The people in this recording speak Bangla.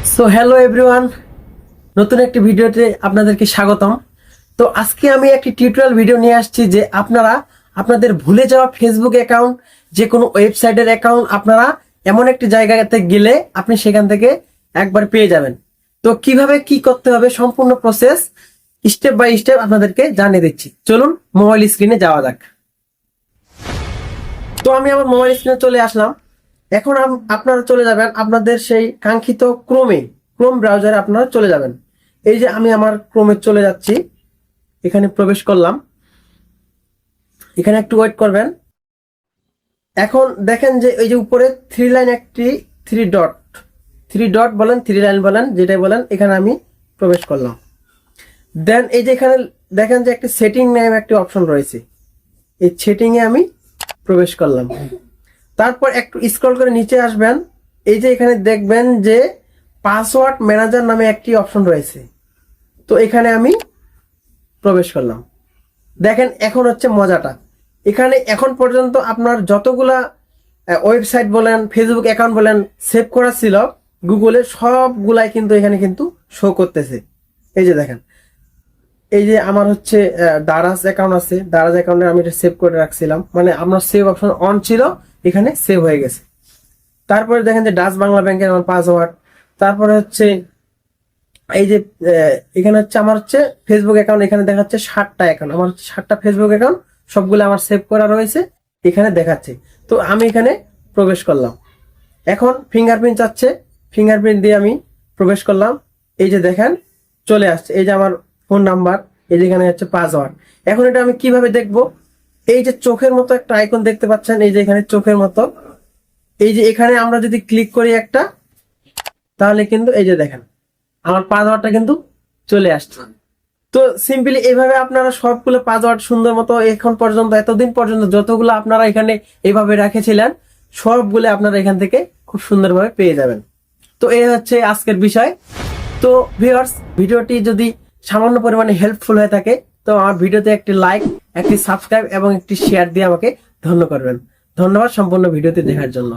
সো হ্যালো এভরিওয়ান, নতুন একটি ভিডিওতে আপনাদেরকে স্বাগতম। তো আজকে আমি একটি টিউটোরিয়াল ভিডিও নিয়ে আসছি যে আপনারা আপনাদের ভুলে যাওয়া ফেসবুক অ্যাকাউন্ট, যে কোনো ওয়েবসাইটের অ্যাকাউন্ট আপনারা এমন একটি জায়গাতে গেলে আপনি সেখান থেকে একবার পেয়ে যাবেন। তো কিভাবে কি করতে হবে সম্পূর্ণ প্রসেস স্টেপ বাই স্টেপ আপনাদেরকে জানিয়ে দিচ্ছি। চলুন মোবাইল স্ক্রিনে যাওয়া যাক। তো আমি আমার মোবাইল স্ক্রিনে চলে আসলাম। এখন আপনারা চলে যাবেন আপনাদের সেই কাঙ্ক্ষিত ক্রোম ব্রাউজারে আপনারা চলে যাবেন। এই যে আমি আমার ক্রোমে চলে যাচ্ছি, এখানে প্রবেশ করলাম। এখানে একটু ওয়েট করবেন। এখন দেখেন যে এই যে উপরে থ্রি লাইন, একটি থ্রি ডট বলেন, থ্রি লাইন বলেন, যেটাই বলেন, এখানে আমি প্রবেশ করলাম। দেন এই যে এখানে দেখেন যে একটি সেটিং নামে একটি অপশন রয়েছে, এই সেটিংয়ে আমি প্রবেশ করলাম। তারপর একটু স্ক্রল করে নিচে আসবেন। এই যে এখানে দেখবেন যে পাসওয়ার্ড ম্যানেজার নামে একটি অপশন রয়েছে, তো এখানে আমি প্রবেশ করলাম। দেখেন এখন হচ্ছে মজাটা, এখানে এখন পর্যন্ত আপনার যতগুলা ওয়েবসাইট বলেন, ফেসবুক অ্যাকাউন্ট বলেন সেভ করা ছিল গুগলে, সবগুলাই কিন্তু এখানে কিন্তু শো করতেছে। এই যে দেখেন, এই যে আমার হচ্ছে দারাজ অ্যাকাউন্ট আছে, দারাজ অ্যাকাউন্টে আমি এটা সেভ করে রাখছিলাম, মানে আপনার সেভ অপশন অন ছিল, এখানে সেভ হয়ে গেছে। তারপরে দেখেন যে ডাচ বাংলা ব্যাংকের আমার পাসওয়ার্ড। তারপরে হচ্ছে এই যে এখানে হচ্ছে আমার হচ্ছে ফেসবুক অ্যাকাউন্ট, এখানে দেখাচ্ছে 60টা অ্যাকাউন্ট, আমার 60টা ফেসবুক অ্যাকাউন্ট সবগুলো আমার সেভ করা রয়েছে, এখানে দেখাচ্ছে। তো আমি এখানে প্রবেশ করলাম। এখন ফিঙ্গারপ্রিন্ট চাচ্ছে, ফিঙ্গারপ্রিন্ট দিয়ে আমি প্রবেশ করলাম। এই যে দেখেন চলে আসছে, এই যে আমার ফোন নাম্বার, এই যে এখানে হচ্ছে পাসওয়ার্ড। এখন এটা আমি কিভাবে দেখব? এই যে চোখের মতো একটা আইকন দেখতে পাচ্ছেন, এই যে এখানে চোখের মতো, এই যে এখানে আমরা যদি ক্লিক করি একটা, তাহলে কিন্তু এই যে দেখেন আমার পাসওয়ার্ডটা কিন্তু চলে আসছে। তো সিম্পলি এইভাবে আপনারা সবগুলো পাসওয়ার্ড সুন্দর মতো এখন পর্যন্ত, এতদিন পর্যন্ত যতগুলো আপনারা এখানে এইভাবে রেখেছিলেন সবগুলো আপনারা এখান থেকে খুব সুন্দরভাবে পেয়ে যাবেন। তো এই হচ্ছে আজকের বিষয়। তো ভিউয়ার্স, ভিডিওটি যদি সামান্য পরিমাণে হেল্পফুল হয়ে থাকে তো আমার ভিডিওতে একটি লাইক, একটি সাবস্ক্রাইব এবং একটি শেয়ার দিয়ে আমাকে ধন্য করবেন। ধন্যবাদ সম্পূর্ণ ভিডিওটি দেখার জন্য।